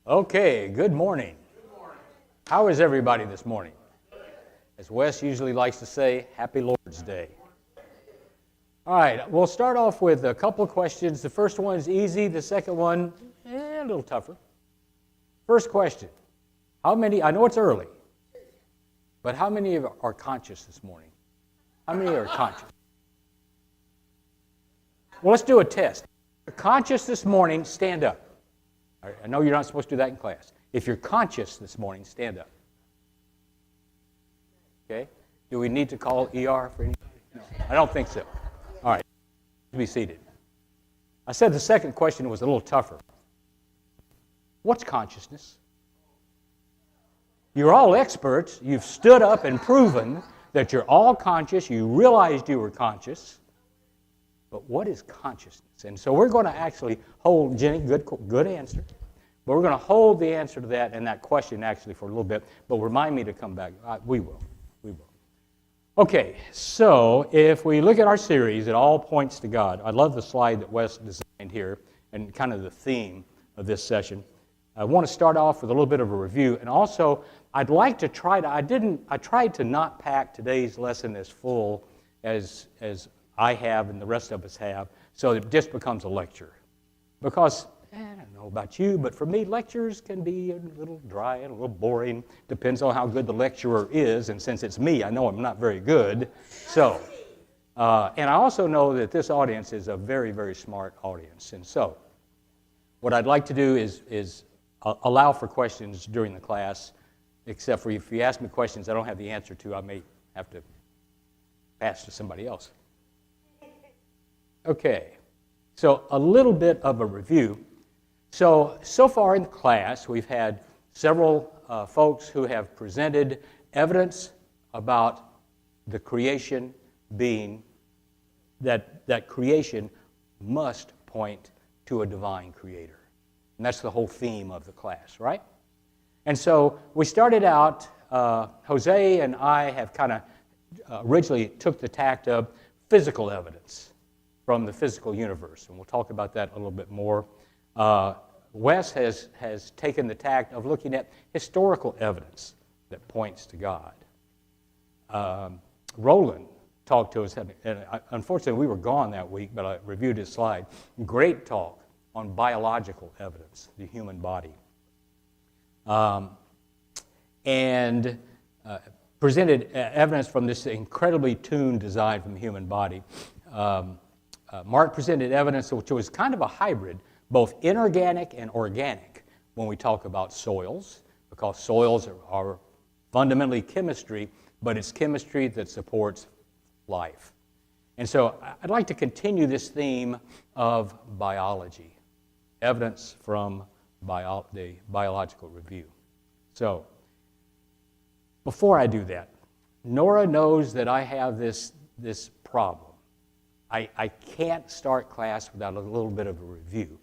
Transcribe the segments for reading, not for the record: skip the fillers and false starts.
Okay, good morning. How is everybody this morning? As Wes usually likes to say, Happy Lord's Day. All right, we'll start off with a couple of questions. The first one is easy. The second one, a little tougher. First question, how many, I know it's early, but how many of you are conscious this morning? How many are conscious? Well, let's do a test. If you're conscious this morning, stand up. I know you're not supposed to do that in class. If you're conscious this morning, stand up. Okay? Do we need to call ER for anybody? No, I don't think so. All right. Be seated. I said the second question was a little tougher. What's consciousness? You're all experts. You've stood up and proven that you're all conscious. You realized you were conscious. But what is consciousness? And so we're going to actually hold, Jenny, good answer. But we're going to hold the answer to that and that question actually for a little bit. But remind me to come back. We will. Okay, so if we look at our series, it all points to God. I love the slide that Wes designed here and kind of the theme of this session. I want to start off with a little bit of a review. And also, I'd like to I tried to not pack today's lesson as full as I have and the rest of us have, so it just becomes a lecture. Because, I don't know about you, but for me, lectures can be a little dry and a little boring. Depends on how good the lecturer is, and since it's me, I know I'm not very good. So, and I also know that this audience is a very, very smart audience. And so, what I'd like to do is allow for questions during the class, except for if you ask me questions I don't have the answer to, I may have to pass to somebody else. Okay, so a little bit of a review. So far in the class, we've had several folks who have presented evidence about the creation being, that creation must point to a divine creator. And that's the whole theme of the class, right? And so we started out, Jose and I have kind of originally took the tact of physical evidence from the physical universe, and we'll talk about that a little bit more. Wes has taken the tact of looking at historical evidence that points to God. Roland talked to us, and unfortunately we were gone that week, but I reviewed his slide. Great talk on biological evidence, the human body. And presented evidence from this incredibly tuned design from the human body. Mark presented evidence which was kind of a hybrid, both inorganic and organic, when we talk about soils, because soils are fundamentally chemistry, but it's chemistry that supports life. And so I'd like to continue this theme of biology, evidence from the biological review. So before I do that, Nora knows that I have this problem. I can't start class without a little bit of a review.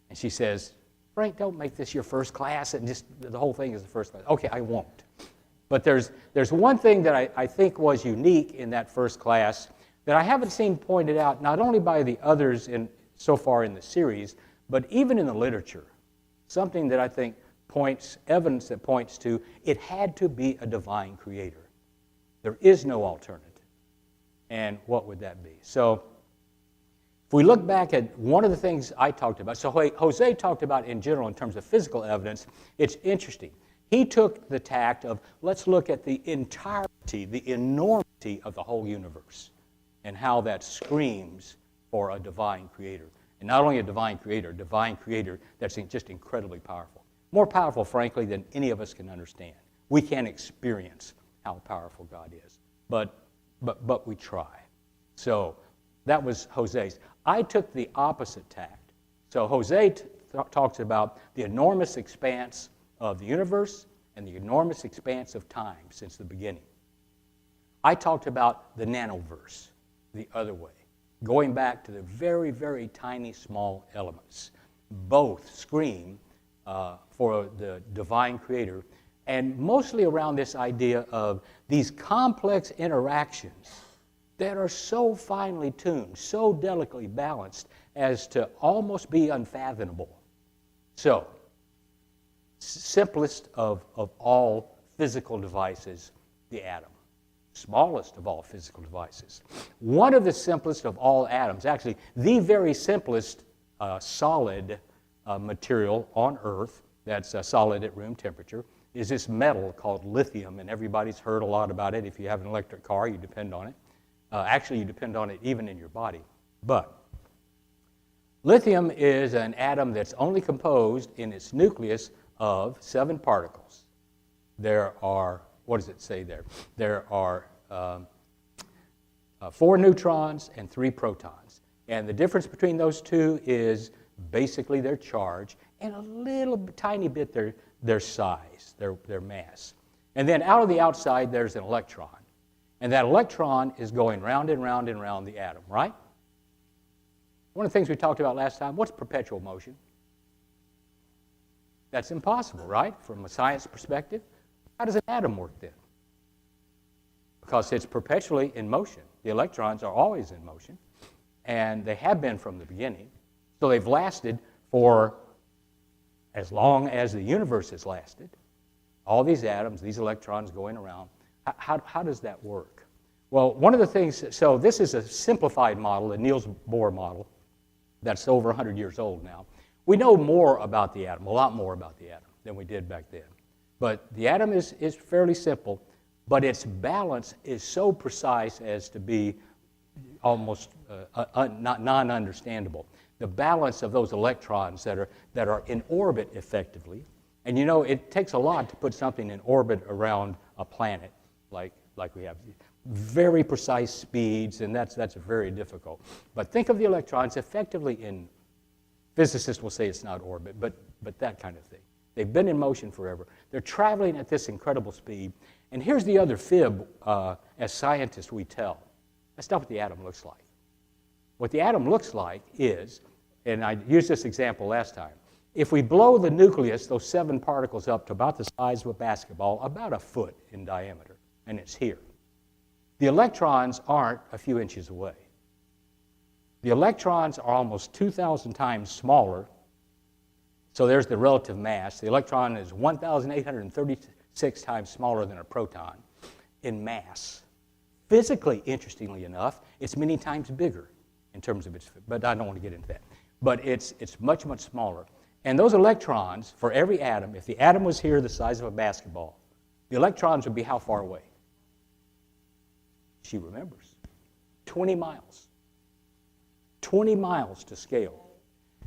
And she says, Frank, don't make this your first class and just the whole thing is the first class. Okay, I won't. But there's one thing that I think was unique in that first class that I haven't seen pointed out not only by the others so far in the series, but even in the literature. Something that I think evidence that points to it had to be a divine creator. There is no alternative. And what would that be? So if we look back at one of the things I talked about, so Jose talked about in general in terms of physical evidence, it's interesting. He took the tact of let's look at the entirety, the enormity of the whole universe and how that screams for a divine creator. And not only a divine creator that's just incredibly powerful. More powerful, frankly, than any of us can understand. We can't experience how powerful God is, but we try. So that was Jose's. I took the opposite tact. So Jose talks about the enormous expanse of the universe and the enormous expanse of time since the beginning. I talked about the nanoverse, the other way, going back to the very, very tiny, small elements. Both scream for the divine creator, and mostly around this idea of these complex interactions that are so finely tuned, so delicately balanced as to almost be unfathomable. So, simplest of all physical devices, the atom. Smallest of all physical devices. One of the simplest of all atoms, actually the very simplest solid material on Earth that's solid at room temperature, is this metal called lithium, and everybody's heard a lot about it. If you have an electric car, you depend on it. Actually, you depend on it even in your body. But lithium is an atom that's only composed in its nucleus of 7 particles. There are, what does it say there? There are 4 neutrons and 3 protons. And the difference between those two is basically their charge and a little tiny bit their size, their mass. And then out of the outside, there's an electron. And that electron is going round and round and round the atom, right? One of the things we talked about last time, what's perpetual motion? That's impossible, right? From a science perspective. How does an atom work then? Because it's perpetually in motion. The electrons are always in motion, and they have been from the beginning. So they've lasted for as long as the universe has lasted. All these atoms, these electrons going around. How does that work? Well, one of the things, so this is a simplified model, the Niels Bohr model, that's over 100 years old now. We know more about the atom, a lot more about the atom than we did back then. But the atom is fairly simple, but its balance is so precise as to be almost non-understandable. The balance of those electrons that are in orbit effectively, and you know it takes a lot to put something in orbit around a planet like we have. Very precise speeds, and that's very difficult. But think of the electrons effectively in, physicists will say it's not orbit, but that kind of thing. They've been in motion forever. They're traveling at this incredible speed. And here's the other fib, as scientists we tell. That's not what the atom looks like. What the atom looks like is, and I used this example last time, if we blow the nucleus, those 7 particles up to about the size of a basketball, about a foot in diameter, and it's here. The electrons aren't a few inches away. The electrons are almost 2,000 times smaller, so there's the relative mass. The electron is 1,836 times smaller than a proton in mass. Physically, interestingly enough, it's many times bigger in terms of its, but I don't want to get into that. But it's much, much smaller. And those electrons, for every atom, if the atom was here the size of a basketball, the electrons would be how far away? She remembers. 20 miles. 20 miles to scale.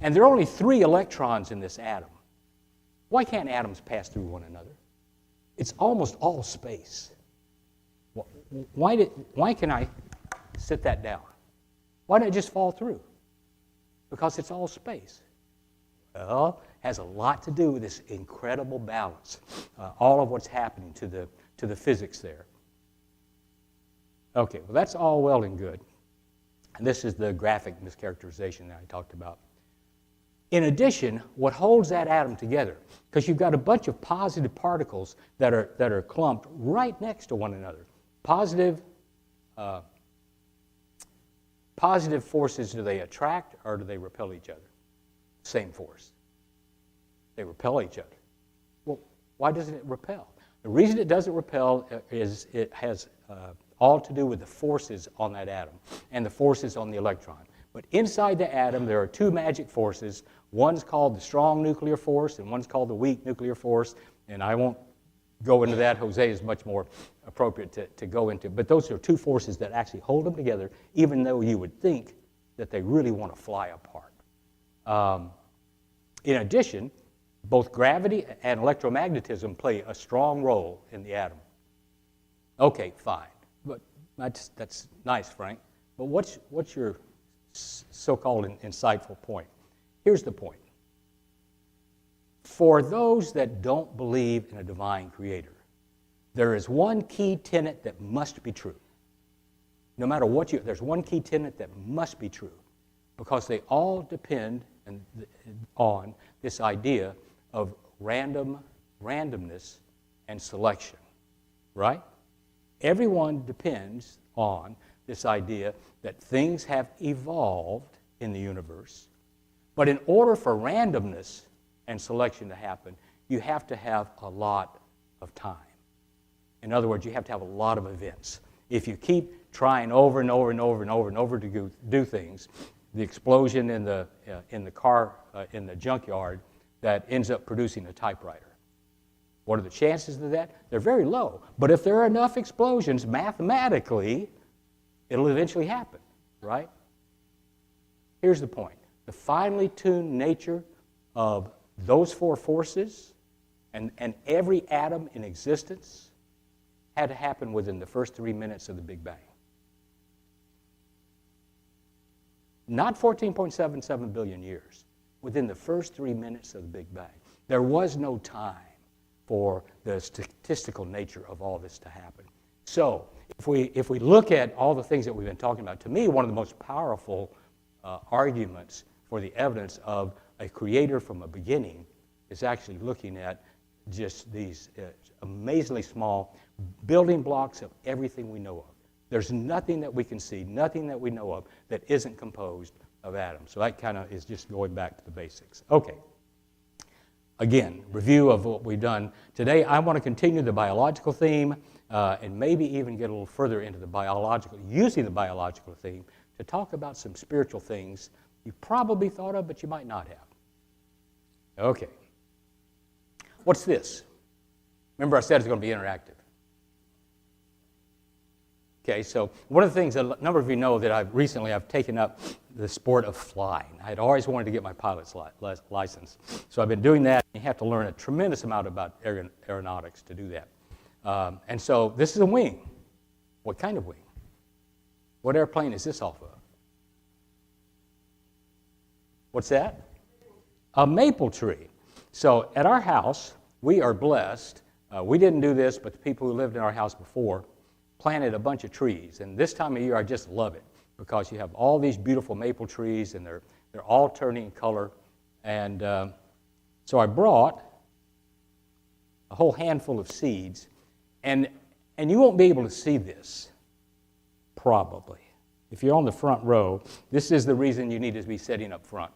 And there are only 3 electrons in this atom. Why can't atoms pass through one another? It's almost all space. Why can I sit that down? Why don't it just fall through? Because it's all space. Well, it has a lot to do with this incredible balance, all of what's happening to the physics there. Okay, well, that's all well and good. And this is the graphic mischaracterization that I talked about. In addition, what holds that atom together, because you've got a bunch of positive particles that are clumped right next to one another. Positive forces, do they attract or do they repel each other? Same force. They repel each other. Well, why doesn't it repel? The reason it doesn't repel is it has all to do with the forces on that atom and the forces on the electron. But inside the atom, there are 2 magic forces. One's called the strong nuclear force, and one's called the weak nuclear force. And I won't go into that. Jose is much more appropriate to go into. But those are 2 forces that actually hold them together, even though you would think that they really want to fly apart. In addition, both gravity and electromagnetism play a strong role in the atom. Okay, fine. But that's nice, Frank. But what's your so-called insightful point? Here's the point. For those that don't believe in a divine creator, there is one key tenet that must be true. No matter what there's one key tenet that must be true, because they all depend on this idea of randomness and selection, right? Everyone depends on this idea that things have evolved in the universe, but in order for randomness and selection to happen, you have to have a lot of time. In other words, you have to have a lot of events. If you keep trying over and over and over and over and over to do things, the explosion in the car in the junkyard that ends up producing a typewriter. What are the chances of that? They're very low. But if there are enough explosions, mathematically, it'll eventually happen, right? Here's the point. The finely tuned nature of those four forces and every atom in existence had to happen within the first 3 minutes of the Big Bang. Not 14.77 billion years, within the first 3 minutes of the Big Bang. There was no time for the statistical nature of all this to happen. So, if we look at all the things that we've been talking about, to me, one of the most powerful arguments for the evidence of a creator from a beginning is actually looking at just these amazingly small building blocks of everything we know of. There's nothing that we can see, nothing that we know of that isn't composed of atoms. So that kind of is just going back to the basics. Okay. Again, review of what we've done today. I want to continue the biological theme and maybe even get a little further into the using the biological theme to talk about some spiritual things you probably thought of, but you might not have. Okay. What's this? Remember I said it's going to be interactive. Okay, so one of the things a number of you know that I've taken up the sport of flying. I had always wanted to get my pilot's license. So I've been doing that. You have to learn a tremendous amount about aeronautics to do that. And so this is a wing. What kind of wing? What airplane is this off of? What's that? A maple tree. So at our house, we are blessed. We didn't do this, but the people who lived in our house before planted a bunch of trees. And this time of year, I just love it because you have all these beautiful maple trees, and they're all turning color. And so I brought a whole handful of seeds, and you won't be able to see this, probably. If you're on the front row, this is the reason you need to be sitting up front.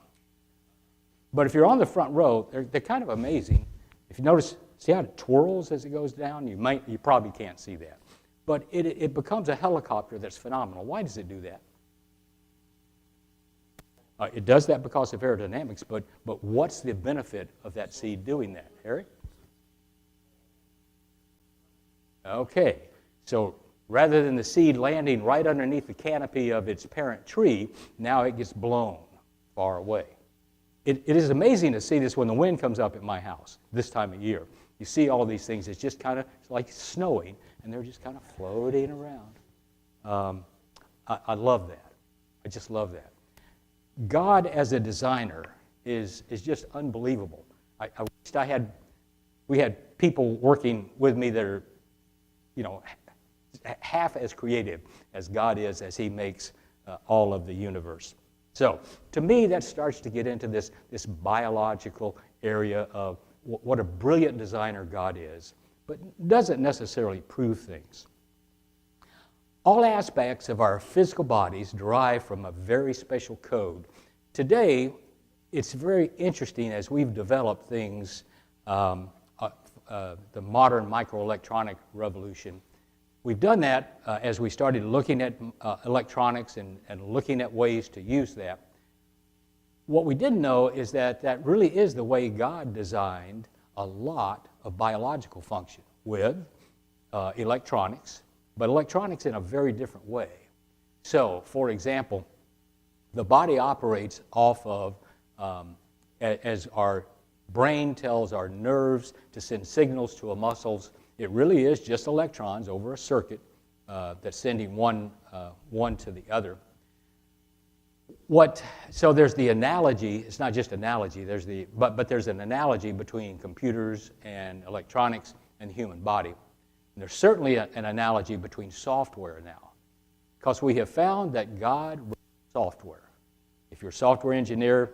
But if you're on the front row, they're kind of amazing. If you notice, see how it twirls as it goes down? You probably can't see that. But it becomes a helicopter that's phenomenal. Why does it do that? It does that because of aerodynamics, but what's the benefit of that seed doing that, Harry? Okay, so rather than the seed landing right underneath the canopy of its parent tree, now it gets blown far away. It is amazing to see this when the wind comes up at my house this time of year. You see all these things, it's just kind of like snowing, and they're just kind of floating around. I love that. I just love that. God as a designer is just unbelievable. I wished we had people working with me that are, half as creative as God is as He makes all of the universe. So, to me, that starts to get into this biological area of what a brilliant designer God is, but doesn't necessarily prove things. All aspects of our physical bodies derive from a very special code. Today, it's very interesting as we've developed things, the modern microelectronic revolution. We've done that as we started looking at electronics and looking at ways to use that. What we didn't know is that really is the way God designed a lot of biological function with electronics, but electronics in a very different way. So, for example, the body operates off of, as our brain tells our nerves to send signals to our muscles, it really is just electrons over a circuit that's sending one to the other. So there's the analogy. It's not just analogy. But there's an analogy between computers and electronics and the human body. And there's certainly an analogy between software now, because we have found that God wrote software. If you're a software engineer,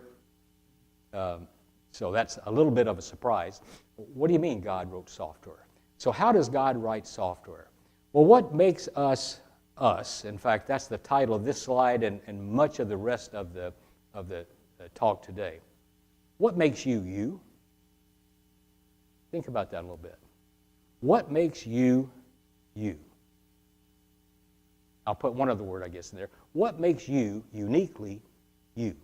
so that's a little bit of a surprise. What do you mean God wrote software? So how does God write software? Well, what makes us us? In fact, that's the title of this slide and much of the rest of the talk today. What makes you you? Think about that a little bit. What makes you, you? I'll put one other word, I guess, in there. What makes you uniquely you?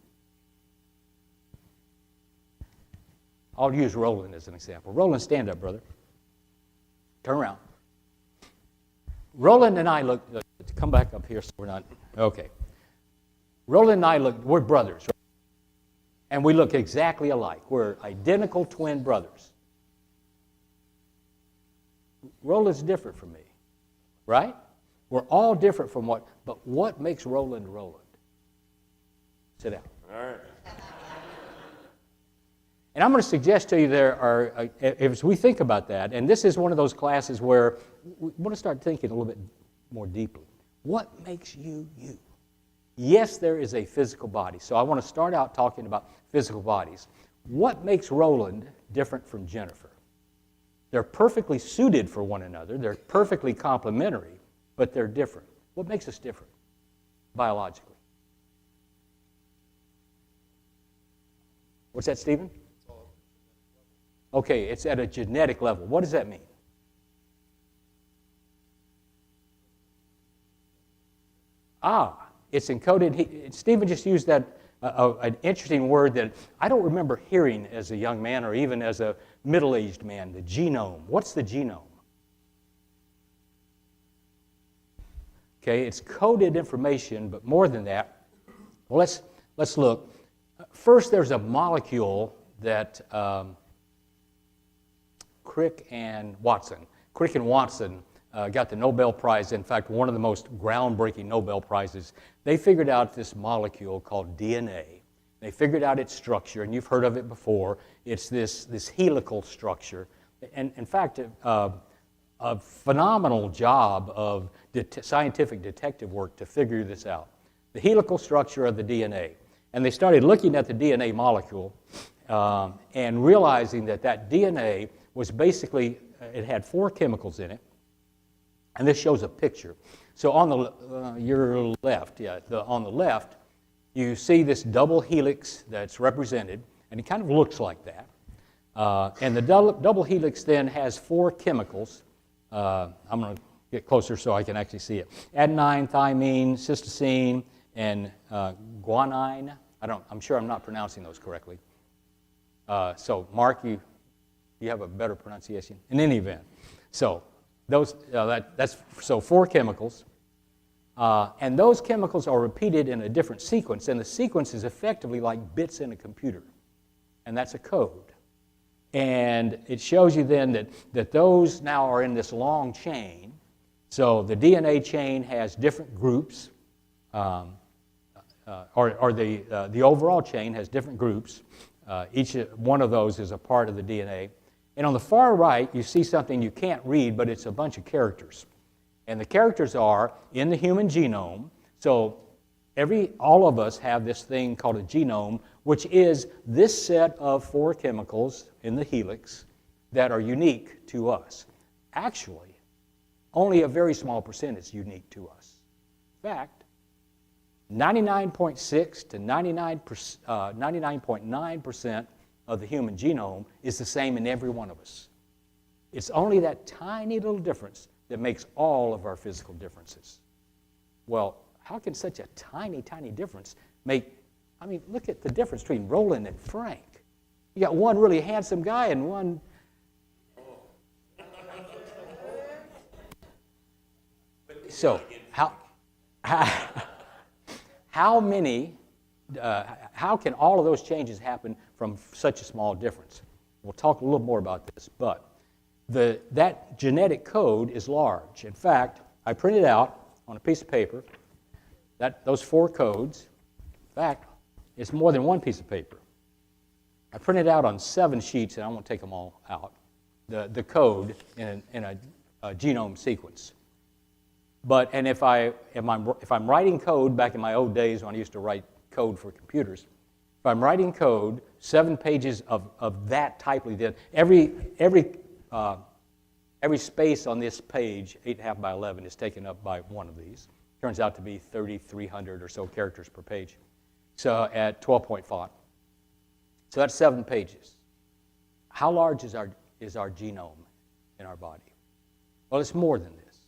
I'll use Roland as an example. Roland, stand up, brother. Turn around. Roland and I look, come back up here so we're not, okay. Roland and I look, we're brothers, right? And we look exactly alike. We're identical twin brothers. Roland's different from me, right? We're all different from but what makes Roland Roland? Sit down. All right. And I'm going to suggest to you there are, as we think about that, and this is one of those classes where we want to start thinking a little bit more deeply. What makes you, you? Yes, there is a physical body. So I want to start out talking about physical bodies. What makes Roland different from Jennifer? They're perfectly suited for one another. They're perfectly complementary, but they're different. What makes us different biologically? What's that, Stephen? Okay, it's at a genetic level. What does that mean? It's encoded. Stephen just used that, an interesting word that I don't remember hearing as a young man or even as a middle-aged man, the genome. What's the genome? Okay, it's coded information, but more than that. Well, let's look. First, there's a molecule that Crick and Watson got the Nobel Prize, in fact, one of the most groundbreaking Nobel Prizes. They figured out this molecule called DNA. They figured out its structure, and you've heard of it before. It's this helical structure. And in fact, a phenomenal job of scientific detective work to figure this out. The helical structure of the DNA. And they started looking at the DNA molecule and realizing that DNA was basically, it had 4 chemicals in it. And this shows a picture. So on your left, on the left, you see this double helix that's represented, and it kind of looks like that. And the double helix then has 4 chemicals. I'm going to get closer so I can actually see it. Adenine, thymine, cytosine, and guanine. I'm sure I'm not pronouncing those correctly. So Mark, you have a better pronunciation. In any event, so that's 4 chemicals, and those chemicals are repeated in a different sequence, and the sequence is effectively like bits in a computer, and that's a code. And it shows you then that those now are in this long chain. So the DNA chain has different groups, or the overall chain has different groups. Each one of those is a part of the DNA. And on the far right, you see something you can't read, but it's a bunch of characters. And the characters are in the human genome. So all of us have this thing called a genome, which is this set of 4 chemicals in the helix that are unique to us. Actually, only a very small percent is unique to us. In fact, 99.6 to 99.9% of the human genome is the same in every one of us. It's only that tiny little difference that makes all of our physical differences. Well, how can such a tiny, tiny difference look at the difference between Roland and Frank. You got one really handsome guy and one... So, how can all of those changes happen from such a small difference? We'll talk a little more about this, but that genetic code is large. In fact, I printed out on a piece of paper those 4 codes. In fact, it's more than one piece of paper. I printed out on 7 sheets, and I won't take them all out, the code in a genome sequence. And if I'm writing code back in my old days when I used to write code for computers, if I'm writing code, 7 pages of that typely, then every space on this page, 8.5 by 11, is taken up by one of these. Turns out to be 3,300 or so characters per page. So at 12-point font. So that's 7 pages. How large is our is our genome in our body. Well, it's more than this.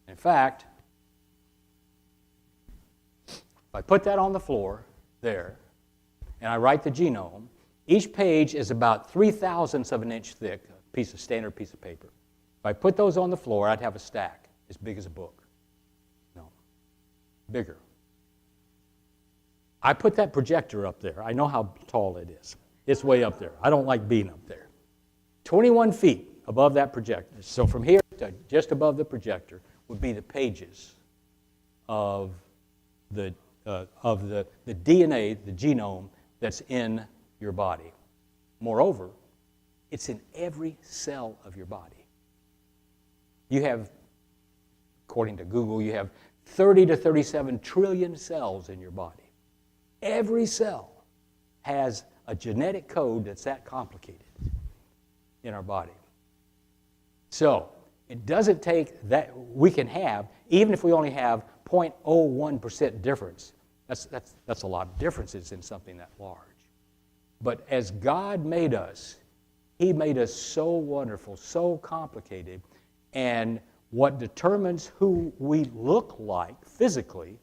In fact, if I put that on the floor there, and I write the genome, each page is about 3/1000ths of an inch thick, standard piece of paper. If I put those on the floor, I'd have a stack as big as a book. No, bigger. I put that projector up there. I know how tall it is. It's way up there. I don't like being up there. 21 feet above that projector. So from here to just above the projector would be the pages of the DNA, the genome that's in your body. Moreover, it's in every cell of your body. You have, according to Google, you have 30 to 37 trillion cells in your body. Every cell has a genetic code that's that complicated in our body. So it doesn't take that. We can have, even if we only have 0.01% difference, that's a lot of differences in something that large. But as God made us, He made us so wonderful, so complicated, and what determines who we look like physically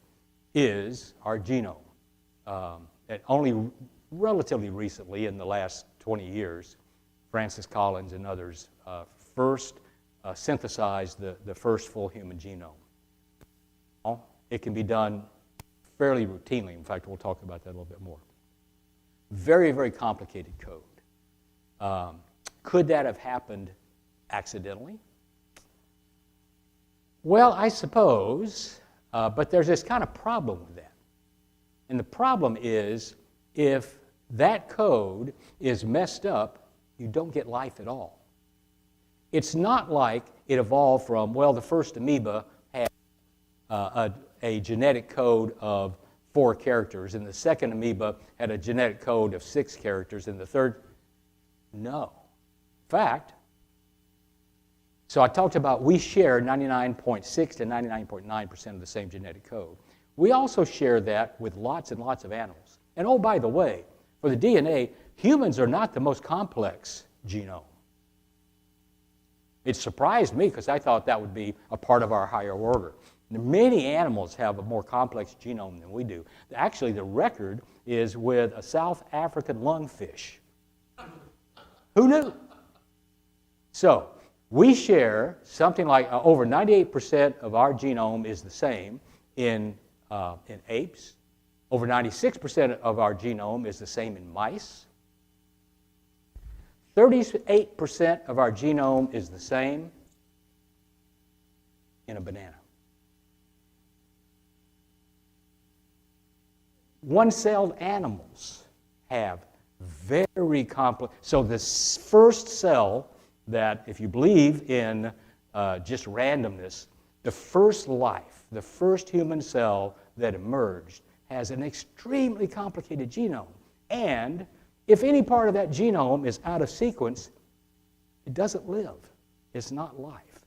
is our genome. And only relatively recently, in the last 20 years, Francis Collins and others first synthesized the first full human genome. It can be done fairly routinely. In fact, we'll talk about that a little bit more. Very, very complicated code. Could that have happened accidentally? Well, I suppose, but there's this kind of problem with that. And the problem is, if that code is messed up, you don't get life at all. It's not like it evolved from, well, the first amoeba had a genetic code of 4 characters, and the second amoeba had a genetic code of 6 characters, and the third, no. In fact, so I talked about we share 99.6 to 99.9% of the same genetic code. We also share that with lots and lots of animals. And oh, by the way, for the DNA, humans are not the most complex genome. It surprised me because I thought that would be a part of our higher order. Many animals have a more complex genome than we do. Actually, the record is with a South African lungfish. Who knew? So, we share something like over 98% of our genome is the same in apes. Over 96% of our genome is the same in mice. 38% of our genome is the same in a banana. One-celled animals have very complex. So this first cell that, if you believe in just randomness, the first life, the first human cell that emerged has an extremely complicated genome. And if any part of that genome is out of sequence, it doesn't live. It's not life.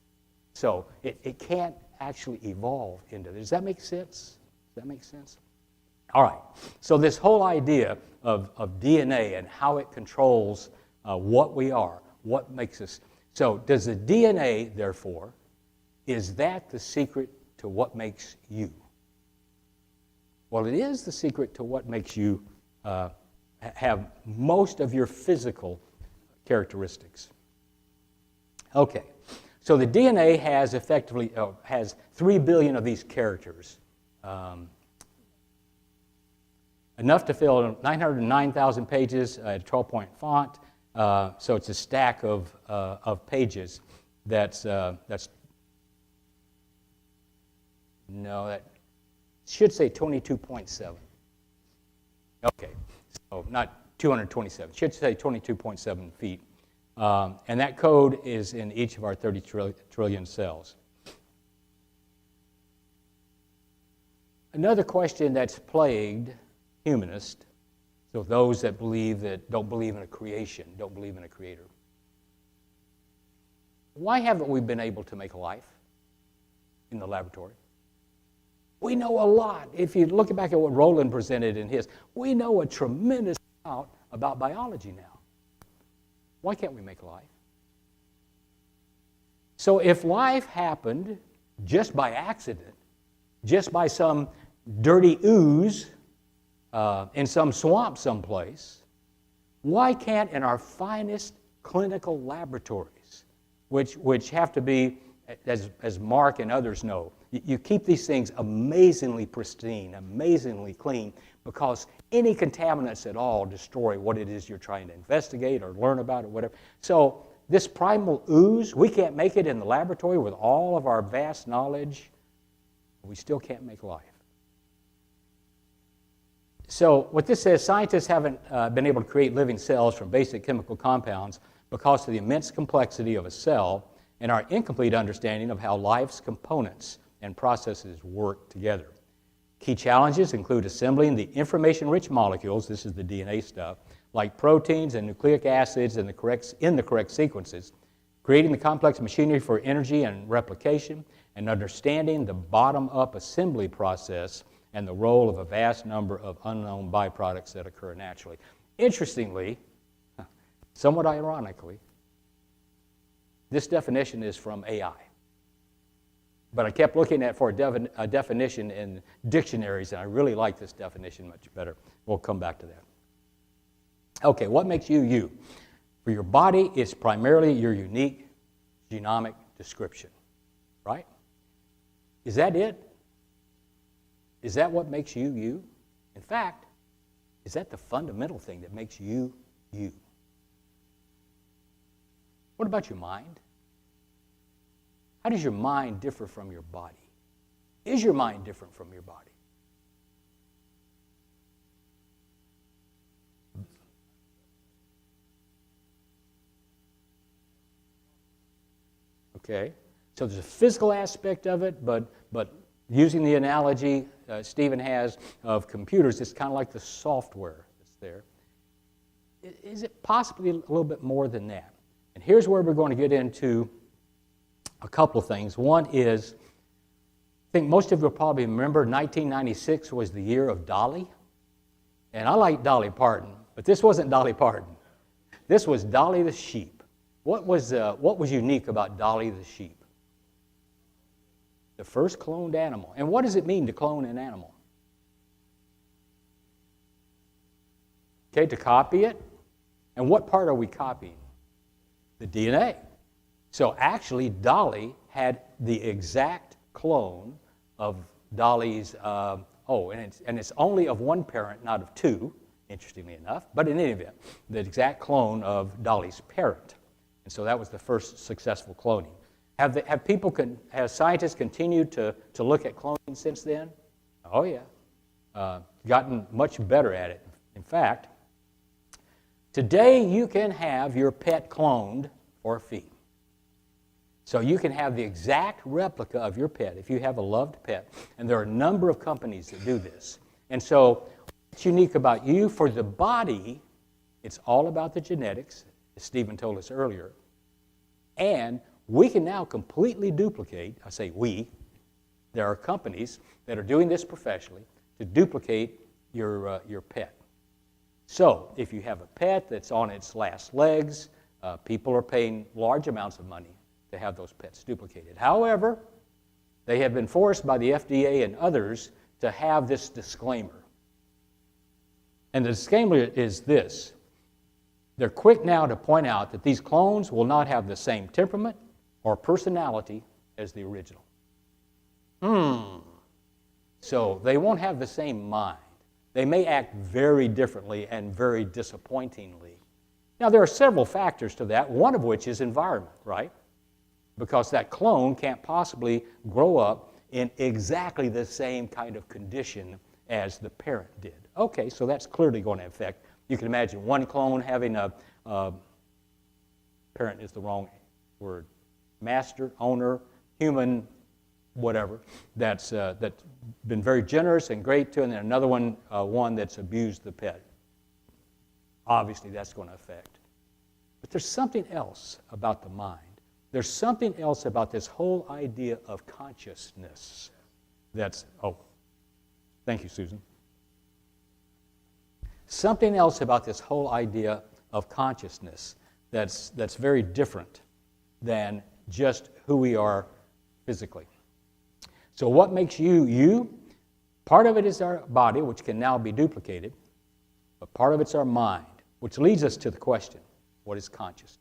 So it can't actually evolve into this. Does that make sense? Does that make sense? All right. So this whole idea of DNA and how it controls what we are, what makes us. So does the DNA, therefore, is that the secret to what makes you? Well, it is the secret to what makes you have most of your physical characteristics. Okay, so the DNA has effectively has 3 billion of these characters, enough to fill 909,000 pages at 12-point font. So it's a stack of pages. That should say 22.7. Okay, so not 227. Should say 22.7 feet. And that code is in each of our 30 trillion cells. Another question that's plagued humanists, so those that don't believe in a creation, don't believe in a creator. Why haven't we been able to make life in the laboratory? We know a lot. If you look back at what Roland presented in his, we know a tremendous amount about biology now. Why can't we make life? So if life happened just by accident, just by some dirty ooze in some swamp someplace, why can't in our finest clinical laboratories, which have to be, as Mark and others know, you keep these things amazingly pristine, amazingly clean, because any contaminants at all destroy what it is you're trying to investigate or learn about or whatever. So this primal ooze, we can't make it in the laboratory with all of our vast knowledge. We still can't make life. So what this says, scientists haven't been able to create living cells from basic chemical compounds because of the immense complexity of a cell and our incomplete understanding of how life's components and processes work together. Key challenges include assembling the information-rich molecules, this is the DNA stuff, like proteins and nucleic acids in the correct sequences, creating the complex machinery for energy and replication, and understanding the bottom-up assembly process and the role of a vast number of unknown byproducts that occur naturally. Interestingly, somewhat ironically, this definition is from AI. But I kept looking for a definition in dictionaries, and I really like this definition much better. We'll come back to that. Okay, what makes you you? For your body, it's primarily your unique genomic description, right? Is that it? Is that what makes you you? In fact, is that the fundamental thing that makes you you? What about your mind? How does your mind differ from your body? Is your mind different from your body? Okay, so there's a physical aspect of it, but using the analogy Stephen has of computers, it's kind of like the software that's there. Is it possibly a little bit more than that? And here's where we're going to get into a couple of things. One is, I think most of you will probably remember 1996 was the year of Dolly. And I like Dolly Parton, but this wasn't Dolly Parton. This was Dolly the sheep. What was unique about Dolly the sheep? The first cloned animal. And what does it mean to clone an animal? Okay, to copy it. And what part are we copying? The DNA. So actually, Dolly had the exact clone of Dolly's, and it's only of one parent, not of two, interestingly enough, but in any event, the exact clone of Dolly's parent. And so that was the first successful cloning. Have scientists continued to look at cloning since then? Oh yeah, gotten much better at it. In fact, today you can have your pet cloned for a fee. So you can have the exact replica of your pet if you have a loved pet. And there are a number of companies that do this. And so what's unique about you? For the body, it's all about the genetics, as Stephen told us earlier. And we can now completely duplicate, I say we, there are companies that are doing this professionally to duplicate your pet. So if you have a pet that's on its last legs, people are paying large amounts of money to have those pets duplicated. However, they have been forced by the FDA and others to have this disclaimer. And the disclaimer is this. They're quick now to point out that these clones will not have the same temperament or personality as the original. So they won't have the same mind. They may act very differently and very disappointingly. Now, there are several factors to that, one of which is environment, right? Because that clone can't possibly grow up in exactly the same kind of condition as the parent did. Okay, so that's clearly going to affect. You can imagine one clone having a parent is the wrong word, master, owner, human, whatever, that's been very generous and great to, and then another one, one that's abused the pet. Obviously, that's going to affect. But there's something else about the mind. There's something else about this whole idea of consciousness that's, thank you, Susan. Something else about this whole idea of consciousness that's very different than just who we are physically. So what makes you, you? Part of it is our body, which can now be duplicated, but part of it's our mind, which leads us to the question, what is consciousness?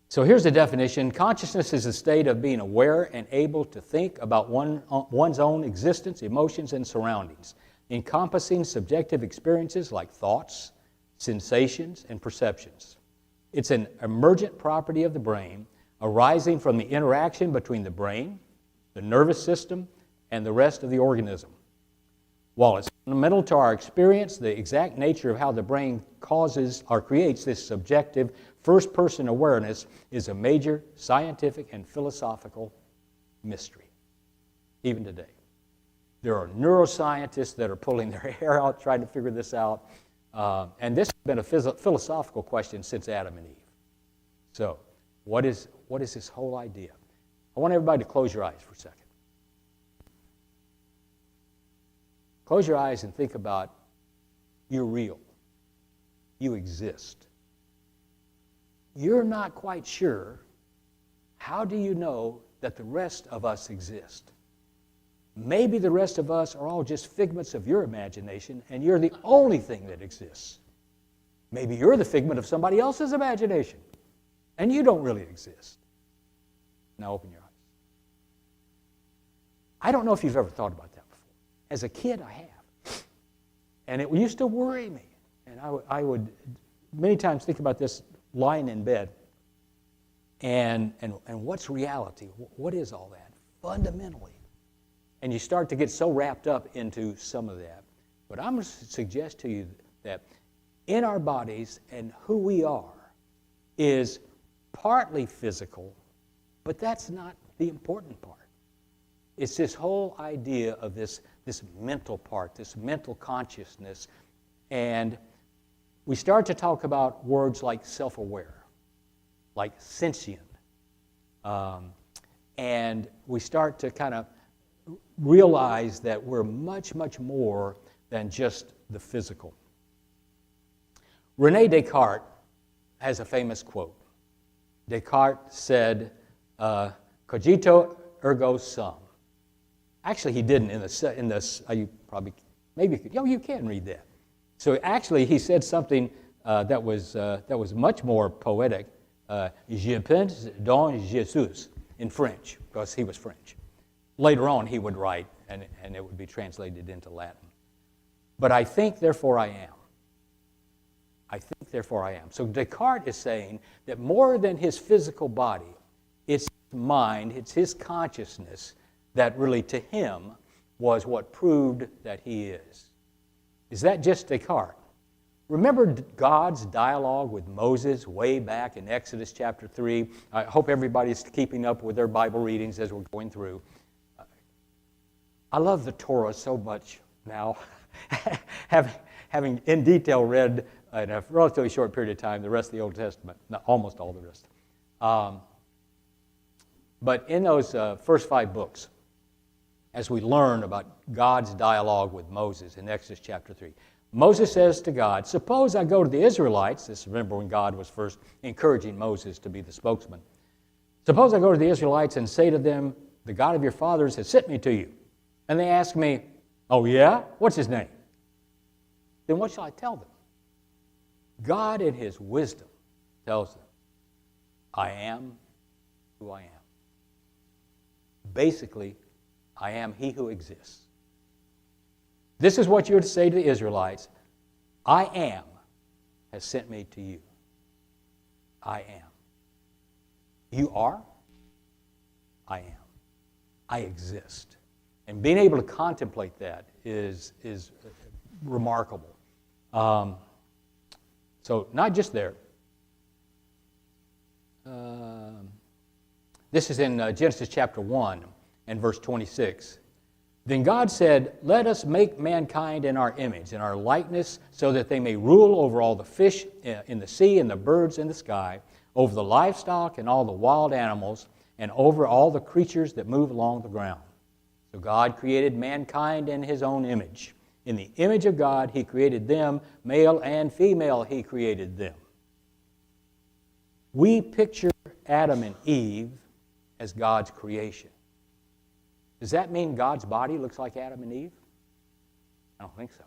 So here's the definition. Consciousness is a state of being aware and able to think about one's own existence, emotions, and surroundings, encompassing subjective experiences like thoughts, sensations, and perceptions. It's an emergent property of the brain arising from the interaction between the brain, the nervous system, and the rest of the organism. While it's fundamental to our experience, the exact nature of how the brain causes or creates this subjective first-person awareness is a major scientific and philosophical mystery, even today. There are neuroscientists that are pulling their hair out trying to figure this out, and this has been a philosophical question since Adam and Eve. So, what is this whole idea? I want everybody to close your eyes for a second. Close your eyes and think about you're real. You exist. You're not quite sure. How do you know that the rest of us exist? Maybe the rest of us are all just figments of your imagination and you're the only thing that exists. Maybe you're the figment of somebody else's imagination and you don't really exist. Now open your eyes. I don't know if you've ever thought about that before. As a kid, I have. And it used to worry me. And I would many times think about this lying in bed. And what's reality? What is all that? Fundamentally. And you start to get so wrapped up into some of that. But I'm going to suggest to you that in our bodies and who we are is partly physical, but that's not the important part. It's this whole idea of this mental part, this mental consciousness. And we start to talk about words like self-aware, like sentient. And we start to kind of realize that we're much, much more than just the physical. René Descartes has a famous quote. Descartes said, cogito ergo sum. Actually, he didn't in this. You probably, maybe, you can read that. So actually, he said something that was much more poetic. Je pense dans Jésus in French, because he was French. Later on, he would write, and it would be translated into Latin. But I think, therefore I am. I think, therefore I am. So Descartes is saying that more than his physical body, it's his mind, it's his consciousness that really to him was what proved that he is. Is that just Descartes? Remember God's dialogue with Moses way back in Exodus chapter 3? I hope everybody's keeping up with their Bible readings as we're going through. I love the Torah so much now, having in detail read in a relatively short period of time the rest of the Old Testament, almost all the rest. But in those first 5 books, as we learn about God's dialogue with Moses in Exodus chapter 3, Moses says to God, suppose I go to the Israelites. This, remember when God was first encouraging Moses to be the spokesman. Suppose I go to the Israelites and say to them, the God of your fathers has sent me to you. And they ask me, oh yeah? What's his name? Then what shall I tell them? God in his wisdom tells them, I am who I am. Basically, I am he who exists. This is what you're to say to the Israelites. I am has sent me to you. I am. You are? I am. I exist. And being able to contemplate that is remarkable. So not just there. This is in Genesis chapter 1 and verse 26. Then God said, let us make mankind in our image, in our likeness, so that they may rule over all the fish in the sea and the birds in the sky, over the livestock and all the wild animals, and over all the creatures that move along the ground. So God created mankind in his own image. In the image of God, he created them, male and female, he created them. We picture Adam and Eve as God's creation. Does that mean God's body looks like Adam and Eve? I don't think so.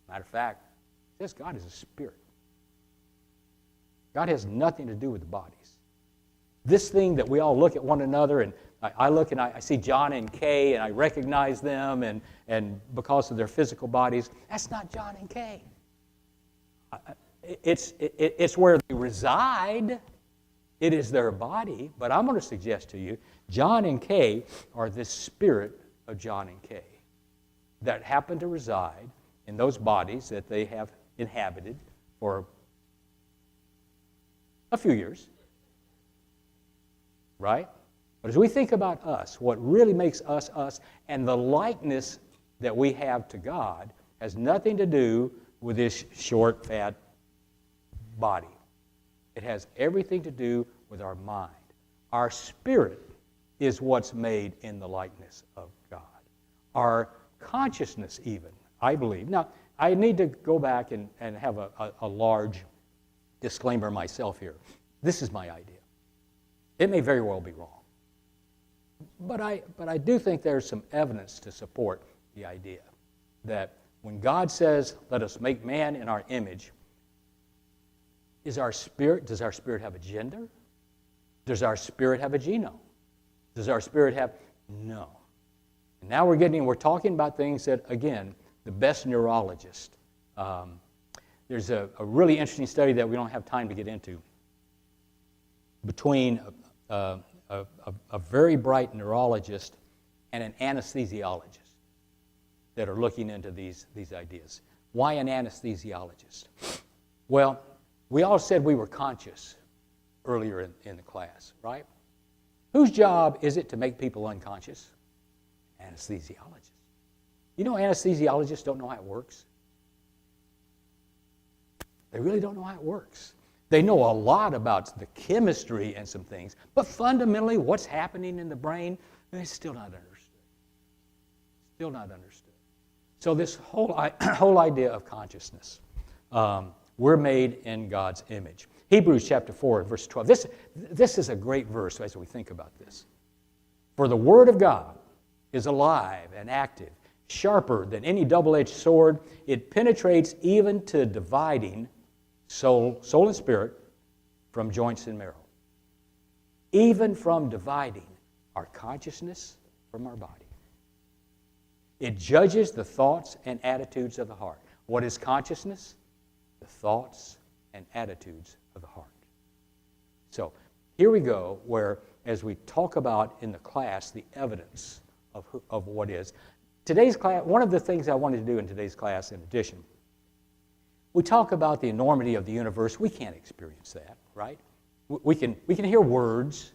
Matter of fact, it says God is a spirit. God has nothing to do with the bodies. This thing that we all look at one another, and I look and I see John and Kay, and I recognize them, and because of their physical bodies, that's not John and Kay. It's where they reside. It is their body. But I'm going to suggest to you, John and Kay are the spirit of John and Kay that happen to reside in those bodies that they have inhabited for a few years. Right? But as we think about us, what really makes us us, and the likeness that we have to God has nothing to do with this short, fat body. It has everything to do with our mind. Our spirit is what's made in the likeness of God. Our consciousness even, I believe. Now, I need to go back and have a large disclaimer myself here. This is my idea. It may very well be wrong. But I do think there's some evidence to support the idea that when God says, let us make man in our image, does our spirit have a gender? Does our spirit have a genome? Does our spirit have? No. And now we're talking about things that, again, the best neurologist. There's a really interesting study that we don't have time to get into between a very bright neurologist and an anesthesiologist that are looking into these ideas. Why an anesthesiologist? Well, we all said we were conscious earlier in the class, right? Whose job is it to make people unconscious? Anesthesiologists. You know, anesthesiologists don't know how it works. They really don't know how it works. They know a lot about the chemistry and some things, but fundamentally what's happening in the brain is still not understood. Still not understood. So this whole idea of consciousness, we're made in God's image. Hebrews chapter 4, verse 12. This is a great verse as we think about this. For the word of God is alive and active, sharper than any double-edged sword. It penetrates even to dividing soul and spirit from joints and marrow. Even from dividing our consciousness from our body. It judges the thoughts and attitudes of the heart. What is consciousness? The thoughts and attitudes of the heart. So here we go where, as we talk about in the class, the evidence of what is. Today's class, one of the things I wanted to do in today's class, in addition, we talk about the enormity of the universe. We can't experience that, right? We can hear words,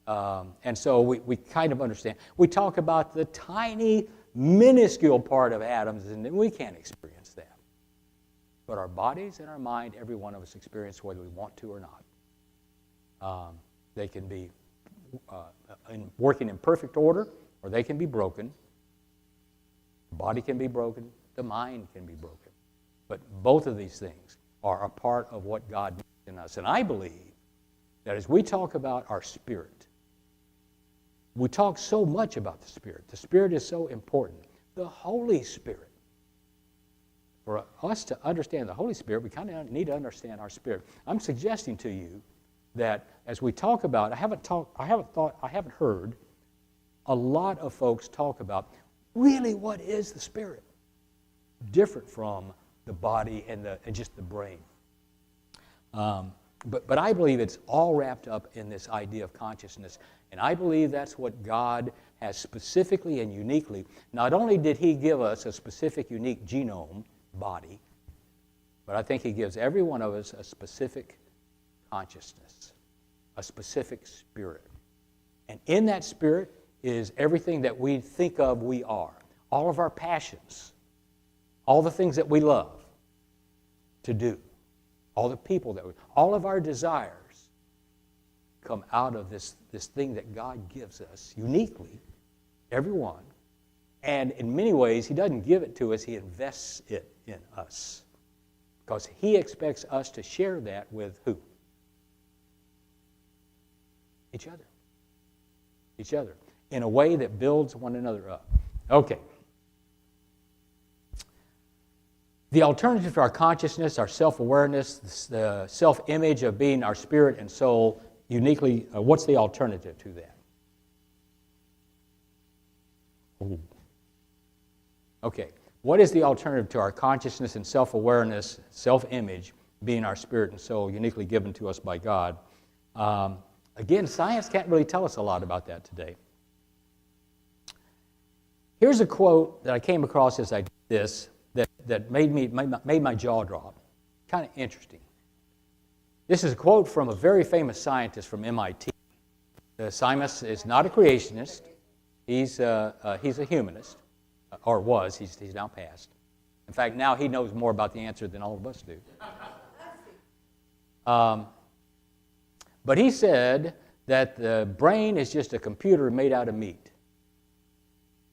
and so we kind of understand. We talk about the tiny, minuscule part of atoms, and we can't experience that. But our bodies and our mind, every one of us experience whether we want to or not. They can be working in perfect order, or they can be broken. The body can be broken. The mind can be broken. But both of these things are a part of what God makes in us. And I believe that as we talk about our spirit, we talk so much about the Spirit. The Spirit is so important. The Holy Spirit. For us to understand the Holy Spirit, we kind of need to understand our spirit. I'm suggesting to you that as we talk about, I haven't heard a lot of folks talk about really what is the Spirit, different from the body and just the brain. But I believe it's all wrapped up in this idea of consciousness. And I believe that's what God has specifically and uniquely. Not only did He give us a specific, unique genome, body, but I think He gives every one of us a specific consciousness, a specific spirit. And in that spirit is everything that we think of we are. All of our passions, all the things that we love to do, all the people all of our desires come out of this thing that God gives us uniquely, everyone. And in many ways, He doesn't give it to us, He invests it in us. Because He expects us to share that with who? Each other. Each other. In a way that builds one another up. Okay. The alternative to our consciousness, our self-awareness, the self-image of being our spirit and soul, uniquely, what's the alternative to that? Ooh. Okay. What is the alternative to our consciousness and self-awareness, self-image, being our spirit and soul, uniquely given to us by God? Again, science can't really tell us a lot about that today. Here's a quote that I came across as I did this that made my jaw drop. Kind of interesting. This is a quote from a very famous scientist from MIT. The scientist is not a creationist. He's a humanist, or was. He's now passed. In fact, now he knows more about the answer than all of us do. But he said that the brain is just a computer made out of meat.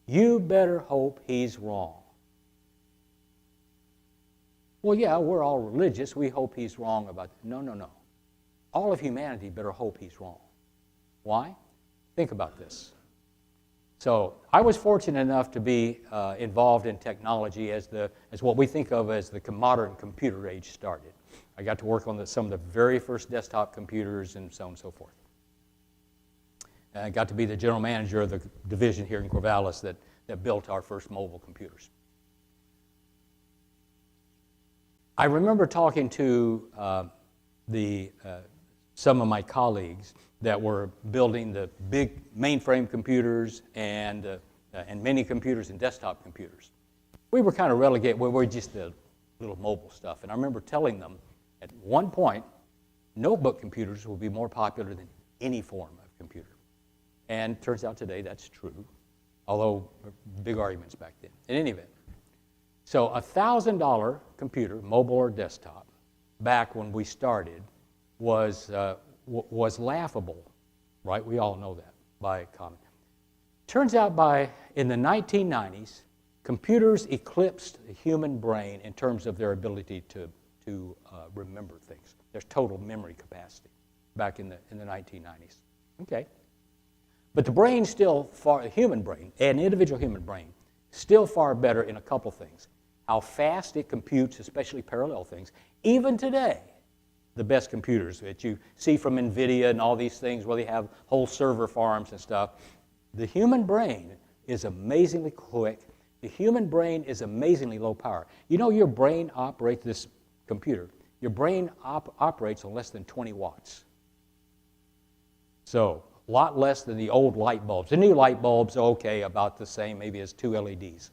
You better hope he's wrong. Well, yeah, we're all religious. We hope he's wrong about that. No. All of humanity better hope he's wrong. Why? Think about this. So I was fortunate enough to be involved in technology as what we think of as the modern computer age started. I got to work on some of the very first desktop computers and so on and so forth. And I got to be the general manager of the division here in Corvallis that built our first mobile computers. I remember talking to some of my colleagues that were building the big mainframe computers and mini computers and desktop computers. We were kind of relegated, we're just the little mobile stuff. And I remember telling them at one point, notebook computers will be more popular than any form of computer. And it turns out today that's true, although big arguments back then. In any event, so a $1,000 computer, mobile or desktop, back when we started, was laughable, right? We all know that by common. Turns out in the 1990s, computers eclipsed the human brain in terms of their ability to remember things. There's total memory capacity back in the 1990s. Okay. But the brain the human brain, an individual human brain, still far better in a couple things. How fast it computes, especially parallel things. Even today, the best computers that you see from NVIDIA and all these things where they have whole server farms and stuff, the human brain is amazingly quick. The human brain is amazingly low power. You know your brain operates this computer. Your brain operates on less than 20 watts. So a lot less than the old light bulbs. The new light bulbs are okay, about the same maybe as 2 LEDs.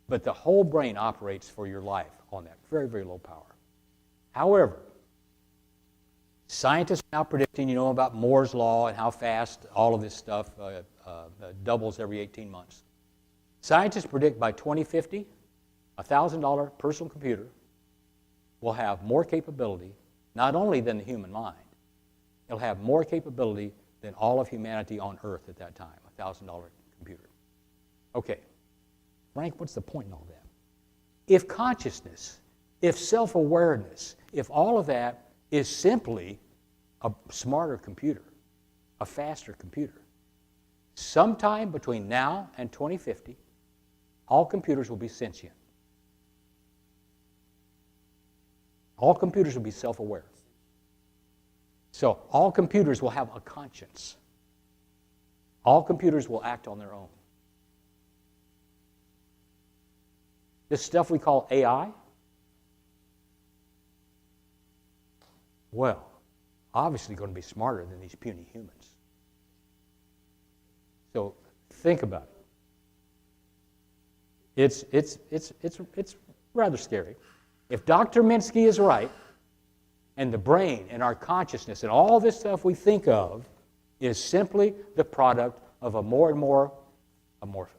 But the whole brain operates for your life on that very, very low power. However, scientists are now predicting, about Moore's Law and how fast all of this stuff doubles every 18 months. Scientists predict by 2050, a $1,000 personal computer will have more capability, not only than the human mind, it'll have more capability than all of humanity on Earth at that time, a $1,000 computer. Okay, Frank, what's the point in all that? If consciousness, if self-awareness, if all of that is simply a smarter computer, a faster computer, sometime between now and 2050, all computers will be sentient. All computers will be self-aware. So all computers will have a conscience. All computers will act on their own. This stuff we call AI, well, obviously going to be smarter than these puny humans. So think about it. It's rather scary. If Dr. Minsky is right, and the brain and our consciousness and all this stuff we think of is simply the product of a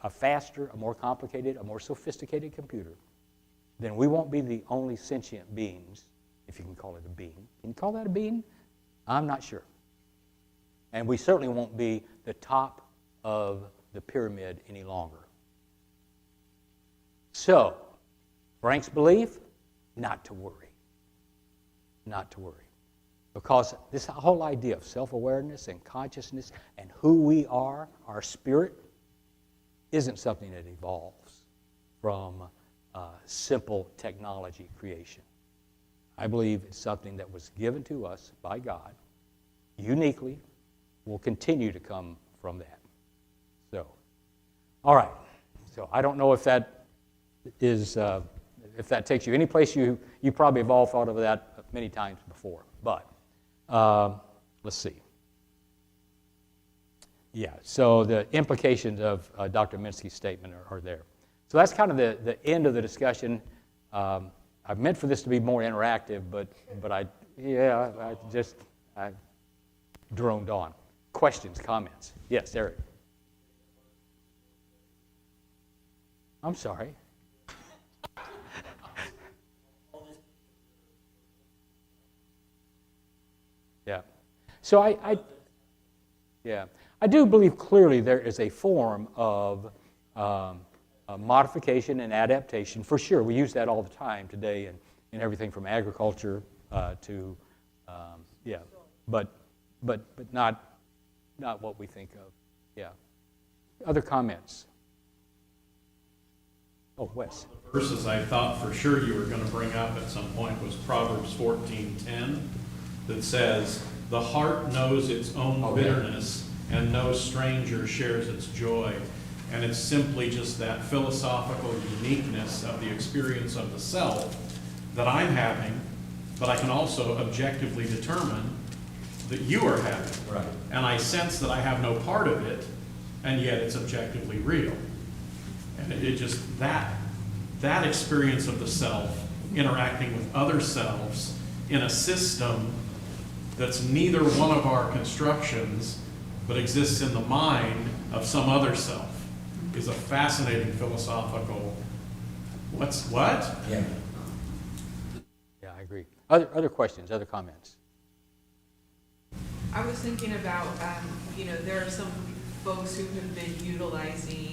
faster, a more complicated, a more sophisticated computer, then we won't be the only sentient beings, if you can call it a being. Can you call that a being? I'm not sure. And we certainly won't be the top of the pyramid any longer. So, Frank's belief, not to worry. Not to worry. Because this whole idea of self-awareness and consciousness and who we are, our spirit, isn't something that evolves from simple technology creation. I believe it's something that was given to us by God, uniquely, will continue to come from that. So, all right. So I don't know if that is, if that takes you any place. You probably have all thought of that many times before. But let's see. Yeah. So the implications of Dr. Minsky's statement are there. So that's kind of the end of the discussion. I meant for this to be more interactive, but I droned on. Questions, comments? Yes, Eric. I'm sorry. Yeah. So I do believe clearly there is a form of modification and adaptation. For sure, we use that all the time today in everything from agriculture to, but not what we think of. Yeah. Other comments? Oh, Wes. One of the verses I thought for sure you were going to bring up at some point was Proverbs 14:10, that says, "The heart knows its own bitterness, and no stranger shares its joy." And it's simply just that philosophical uniqueness of the experience of the self that I'm having, but I can also objectively determine that you are having. Right. And I sense that I have no part of it, and yet it's objectively real. And it just, that experience of the self interacting with other selves in a system that's neither one of our constructions, but exists in the mind of some other self, is a fascinating philosophical, what? Yeah. Yeah, I agree. Other questions, other comments? I was thinking about, there are some folks who have been utilizing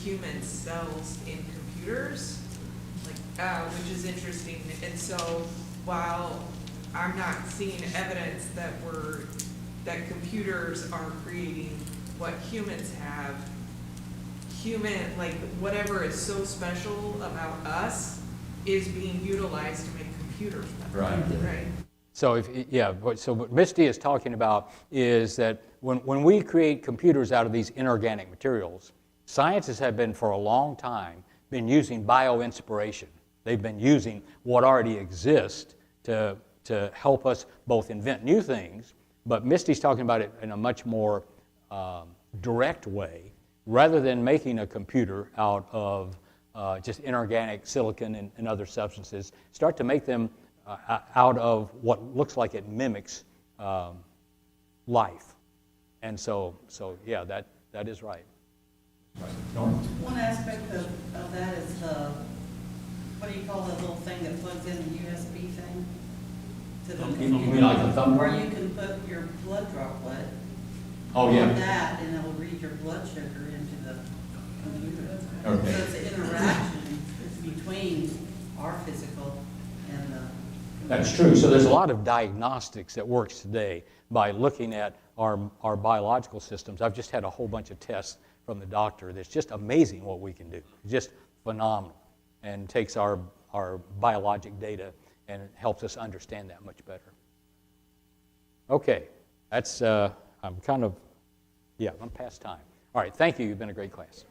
human cells in computers, which is interesting. And so while I'm not seeing evidence that computers are creating what humans have, whatever is so special about us is being utilized to make computers better. Right. So so what Misty is talking about is that when we create computers out of these inorganic materials, scientists have been for a long time been using bioinspiration. They've been using what already exists to help us both invent new things, but Misty's talking about it in a much more direct way. Rather than making a computer out of just inorganic silicon and other substances, start to make them out of what looks like it mimics life. And so yeah, that is right. One aspect of that is what do you call that little thing that plugs in the USB thing? To the computer, like a thumb where drive? you can put your blood droplet Oh, yeah. on that, and it'll read your blood sugar into the computer. Okay. So it's an interaction between our physical and the computer. That's true. So there's a lot of diagnostics that works today by looking at our biological systems. I've just had a whole bunch of tests from the doctor that's just amazing what we can do. Just phenomenal. And takes our biologic data and helps us understand that much better. Okay, that's, I'm past time. All right, thank you. You've been a great class.